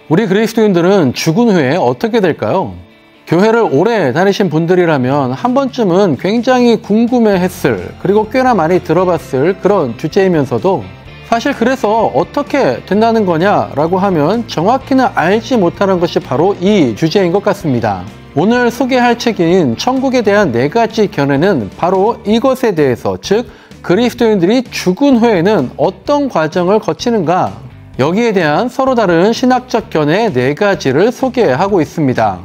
우리 그리스도인들은 죽은 후에 어떻게 될까요? 교회를 오래 다니신 분들이라면 한 번쯤은 굉장히 궁금해했을, 그리고 꽤나 많이 들어봤을 그런 주제이면서도 사실 그래서 어떻게 된다는 거냐라고 하면 정확히는 알지 못하는 것이 바로 이 주제인 것 같습니다. 오늘 소개할 책인 천국에 대한 4가지 견해는 바로 이것에 대해서, 즉 그리스도인들이 죽은 후에는 어떤 과정을 거치는가, 여기에 대한 서로 다른 신학적 견해 4가지를 소개하고 있습니다.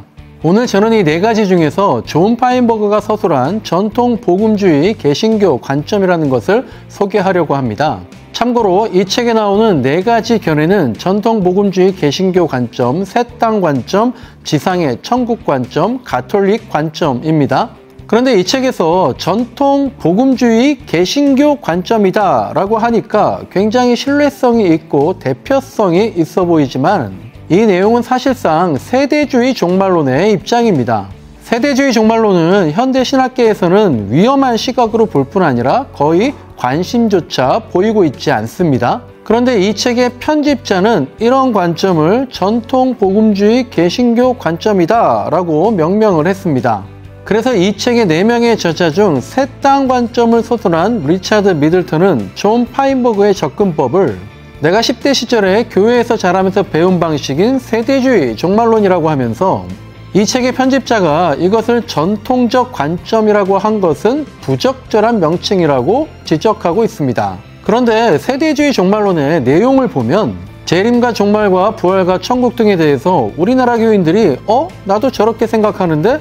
오늘 저는 이 4가지 중에서 존 파인버그가 서술한 전통 복음주의 개신교 관점이라는 것을 소개하려고 합니다. 참고로 이 책에 나오는 4가지 견해는 전통 복음주의 개신교 관점, 새 땅 관점, 지상의 천국 관점, 가톨릭 관점입니다. 그런데 이 책에서 전통 복음주의 개신교 관점이다 라고 하니까 굉장히 신뢰성이 있고 대표성이 있어 보이지만 이 내용은 사실상 세대주의 종말론의 입장입니다. 세대주의 종말론은 현대 신학계에서는 위험한 시각으로 볼 뿐 아니라 거의 관심조차 보이고 있지 않습니다. 그런데 이 책의 편집자는 이런 관점을 전통 복음주의 개신교 관점이다 라고 명명을 했습니다. 그래서 이 책의 4명의 저자 중 새 땅 관점을 서술한 리차드 미들턴은 존 파인버그의 접근법을 내가 10대 시절에 교회에서 자라면서 배운 방식인 세대주의 종말론이라고 하면서 이 책의 편집자가 이것을 전통적 관점이라고 한 것은 부적절한 명칭이라고 지적하고 있습니다. 그런데 세대주의 종말론의 내용을 보면 재림과 종말과 부활과 천국 등에 대해서 우리나라 교인들이 나도 저렇게 생각하는데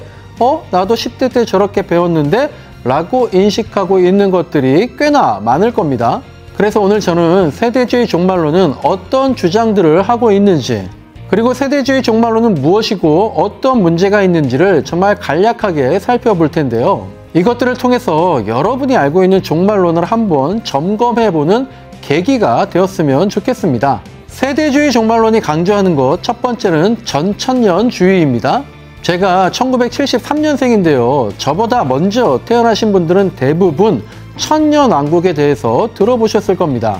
나도 10대 때 저렇게 배웠는데 라고 인식하고 있는 것들이 꽤나 많을 겁니다. 그래서 오늘 저는 세대주의 종말론은 어떤 주장들을 하고 있는지, 그리고 세대주의 종말론은 무엇이고 어떤 문제가 있는지를 정말 간략하게 살펴볼 텐데요. 이것들을 통해서 여러분이 알고 있는 종말론을 한번 점검해보는 계기가 되었으면 좋겠습니다. 세대주의 종말론이 강조하는 것 첫 번째는 전천년주의입니다. 제가 1973년생인데요. 저보다 먼저 태어나신 분들은 대부분 천년왕국에 대해서 들어보셨을 겁니다.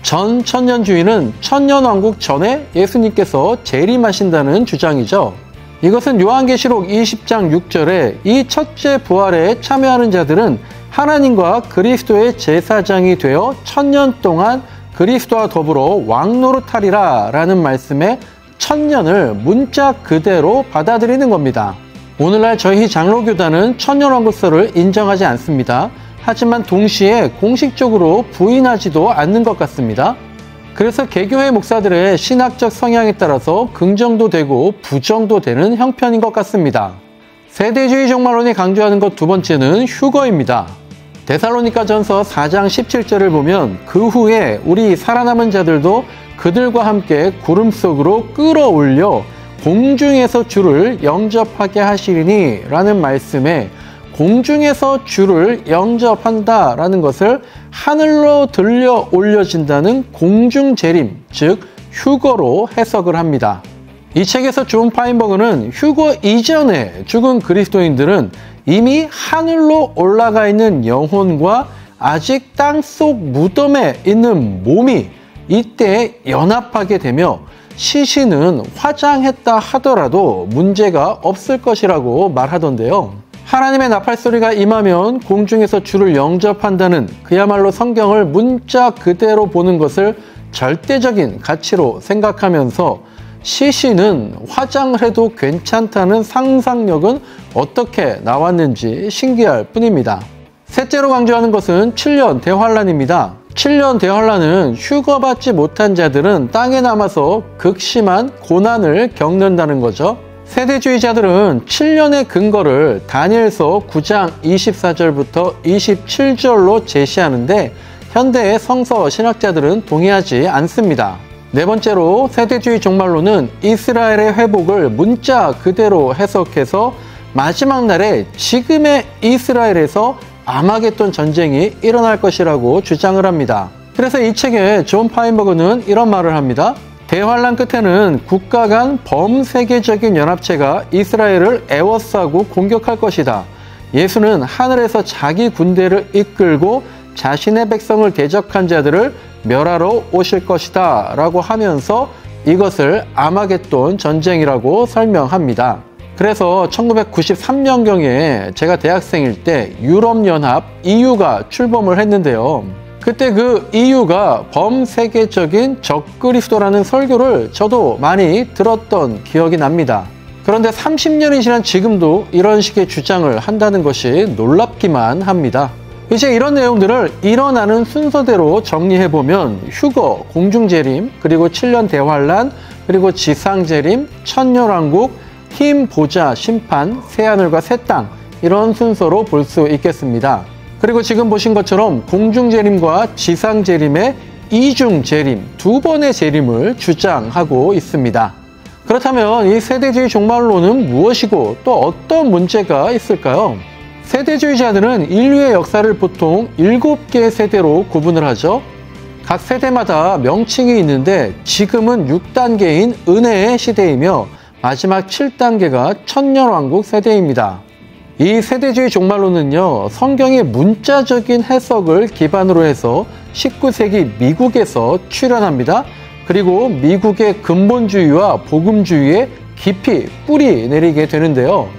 전천년주의는 천년왕국 전에 예수님께서 재림하신다는 주장이죠. 이것은 요한계시록 20장 6절에 이 첫째 부활에 참여하는 자들은 하나님과 그리스도의 제사장이 되어 천년 동안 그리스도와 더불어 왕노릇하리라 라는 말씀에 천년을 문자 그대로 받아들이는 겁니다. 오늘날 저희 장로교단은 천년왕국설을 인정하지 않습니다. 하지만 동시에 공식적으로 부인하지도 않는 것 같습니다. 그래서 개교회 목사들의 신학적 성향에 따라서 긍정도 되고 부정도 되는 형편인 것 같습니다. 세대주의 종말론이 강조하는 것 두 번째는 휴거입니다. 데살로니가전서 4장 17절을 보면 그 후에 우리 살아남은 자들도 그들과 함께 구름 속으로 끌어올려 공중에서 주를 영접하게 하시리니 라는 말씀에 공중에서 주를 영접한다 라는 것을 하늘로 들려 올려진다는 공중재림, 즉 휴거로 해석을 합니다. 이 책에서 존 파인버그는 휴거 이전에 죽은 그리스도인들은 이미 하늘로 올라가 있는 영혼과 아직 땅속 무덤에 있는 몸이 이때 연합하게 되며 시신은 화장했다 하더라도 문제가 없을 것이라고 말하던데요. 하나님의 나팔소리가 임하면 공중에서 주를 영접한다는 그야말로 성경을 문자 그대로 보는 것을 절대적인 가치로 생각하면서 시신은 화장을 해도 괜찮다는 상상력은 어떻게 나왔는지 신기할 뿐입니다. 셋째로 강조하는 것은 7년 대환란입니다. 7년 대환란은 휴거받지 못한 자들은 땅에 남아서 극심한 고난을 겪는다는 거죠. 세대주의자들은 7년의 근거를 다니엘서 9장 24절부터 27절로 제시하는데 현대의 성서 신학자들은 동의하지 않습니다. 네 번째로 세대주의 종말론은 이스라엘의 회복을 문자 그대로 해석해서 마지막 날에 지금의 이스라엘에서 아마겟돈 전쟁이 일어날 것이라고 주장을 합니다. 그래서 이 책에 존 파인버그는 이런 말을 합니다. 대환란 끝에는 국가 간 범세계적인 연합체가 이스라엘을 에워싸고 공격할 것이다. 예수는 하늘에서 자기 군대를 이끌고 자신의 백성을 대적한 자들을 멸하러 오실 것이다 라고 하면서 이것을 아마겟돈 전쟁이라고 설명합니다. 그래서 1993년경에 제가 대학생일 때 유럽연합 EU가 출범을 했는데요. 그때 그 EU가 범세계적인 적그리스도라는 설교를 저도 많이 들었던 기억이 납니다. 그런데 30년이 지난 지금도 이런 식의 주장을 한다는 것이 놀랍기만 합니다. 이제 이런 내용들을 일어나는 순서대로 정리해보면 휴거, 공중재림, 그리고 7년 대환란, 그리고 지상재림, 천년왕국, 힘, 보좌, 심판, 새하늘과 새 땅, 이런 순서로 볼 수 있겠습니다. 그리고 지금 보신 것처럼 공중재림과 지상재림의 이중재림, 두 번의 재림을 주장하고 있습니다. 그렇다면 이 세대주의 종말론은 무엇이고 또 어떤 문제가 있을까요? 세대주의자들은 인류의 역사를 보통 7개의 세대로 구분을 하죠. 각 세대마다 명칭이 있는데 지금은 6단계인 은혜의 시대이며 마지막 7단계가 천년왕국 세대입니다. 이 세대주의 종말론은요, 성경의 문자적인 해석을 기반으로 해서 19세기 미국에서 출현합니다. 그리고 미국의 근본주의와 복음주의에 깊이 뿌리 내리게 되는데요.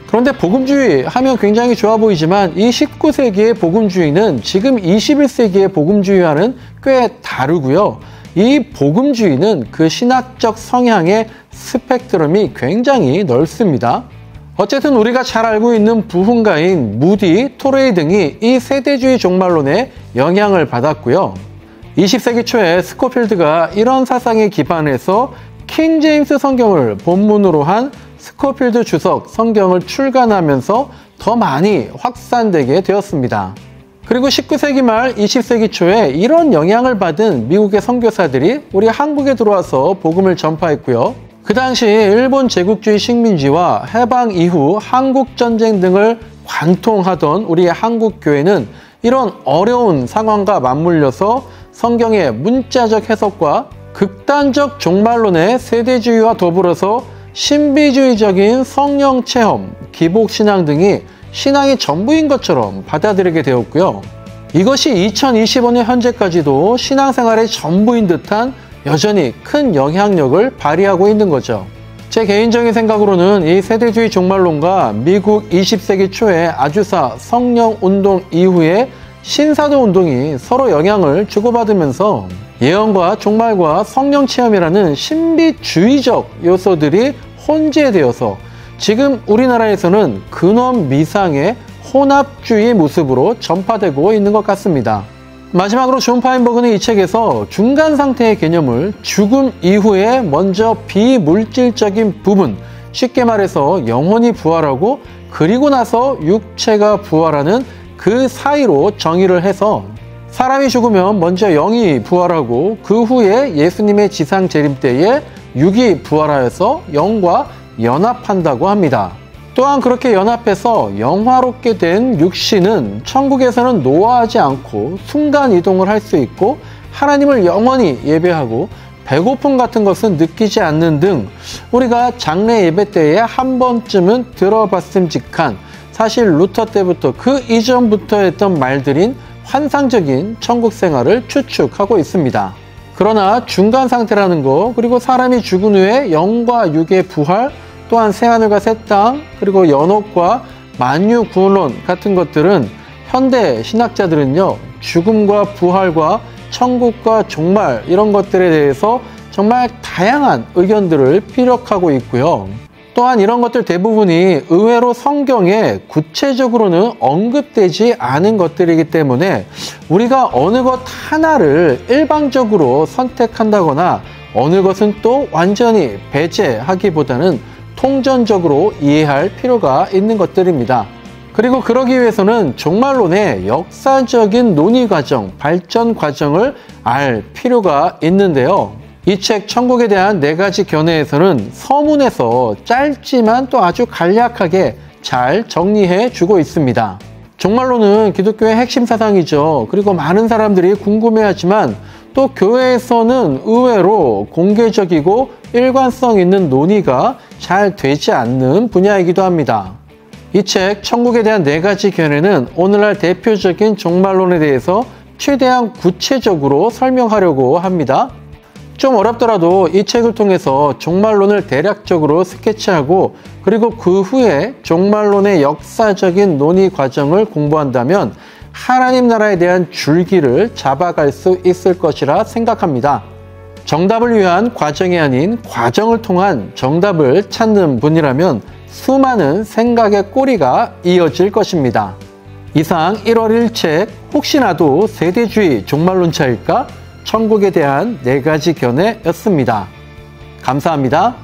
그런데 복음주의 하면 굉장히 좋아 보이지만 이 19세기의 복음주의는 지금 21세기의 복음주의와는 꽤 다르고요. 이 복음주의는 그 신학적 성향의 스펙트럼이 굉장히 넓습니다. 어쨌든 우리가 잘 알고 있는 부흥가인 무디, 토레이 등이 이 세대주의 종말론에 영향을 받았고요. 20세기 초에 스코필드가 이런 사상에 기반해서 킹 제임스 성경을 본문으로 한 스코필드 주석 성경을 출간하면서 더 많이 확산되게 되었습니다. 그리고 19세기 말 20세기 초에 이런 영향을 받은 미국의 선교사들이 우리 한국에 들어와서 복음을 전파했고요. 그 당시 일본 제국주의 식민지와 해방 이후 한국전쟁 등을 관통하던 우리의 한국교회는 이런 어려운 상황과 맞물려서 성경의 문자적 해석과 극단적 종말론의 세대주의와 더불어서 신비주의적인 성령 체험, 기복신앙 등이 신앙의 전부인 것처럼 받아들이게 되었고요. 이것이 2025년 현재까지도 신앙생활의 전부인 듯한 여전히 큰 영향력을 발휘하고 있는 거죠. 제 개인적인 생각으로는 이 세대주의 종말론과 미국 20세기 초의 아주사 성령운동 이후에 신사도 운동이 서로 영향을 주고받으면서 예언과 종말과 성령체험이라는 신비주의적 요소들이 혼재되어서 지금 우리나라에서는 근원 미상의 혼합주의 모습으로 전파되고 있는 것 같습니다. 마지막으로 존 파인버그는 이 책에서 중간 상태의 개념을 죽음 이후에 먼저 비물질적인 부분, 쉽게 말해서 영혼이 부활하고 그리고 나서 육체가 부활하는 그 사이로 정의를 해서 사람이 죽으면 먼저 영이 부활하고 그 후에 예수님의 지상 재림 때에 육이 부활하여서 영과 연합한다고 합니다. 또한 그렇게 연합해서 영화롭게 된 육신은 천국에서는 노화하지 않고 순간 이동을 할 수 있고 하나님을 영원히 예배하고 배고픔 같은 것은 느끼지 않는 등 우리가 장례 예배 때에 한 번쯤은 들어봤음직한 사실 루터 때부터 그 이전부터 했던 말들인 환상적인 천국 생활을 추측하고 있습니다. 그러나 중간 상태라는 거, 그리고 사람이 죽은 후에 영과 육의 부활, 또한 새하늘과 새 땅, 그리고 연옥과 만유구원론 같은 것들은 현대 신학자들은요, 죽음과 부활과 천국과 종말 이런 것들에 대해서 정말 다양한 의견들을 피력하고 있고요. 또한 이런 것들 대부분이 의외로 성경에 구체적으로는 언급되지 않은 것들이기 때문에 우리가 어느 것 하나를 일방적으로 선택한다거나 어느 것은 또 완전히 배제하기보다는 통전적으로 이해할 필요가 있는 것들입니다. 그리고 그러기 위해서는 종말론의 역사적인 논의 과정, 발전 과정을 알 필요가 있는데요. 이 책 천국에 대한 4가지 견해에서는 서문에서 짧지만 또 아주 간략하게 잘 정리해 주고 있습니다. 종말론은 기독교의 핵심 사상이죠. 그리고 많은 사람들이 궁금해하지만 또 교회에서는 의외로 공개적이고 일관성 있는 논의가 잘 되지 않는 분야이기도 합니다. 이 책 천국에 대한 4가지 견해는 오늘날 대표적인 종말론에 대해서 최대한 구체적으로 설명하려고 합니다. 좀 어렵더라도 이 책을 통해서 종말론을 대략적으로 스케치하고 그리고 그 후에 종말론의 역사적인 논의 과정을 공부한다면 하나님 나라에 대한 줄기를 잡아갈 수 있을 것이라 생각합니다. 정답을 위한 과정이 아닌 과정을 통한 정답을 찾는 분이라면 수많은 생각의 꼬리가 이어질 것입니다. 이상 1월 1책 혹시나도 세대주의 종말론자일까? 천국에 대한 4가지 견해였습니다. 감사합니다.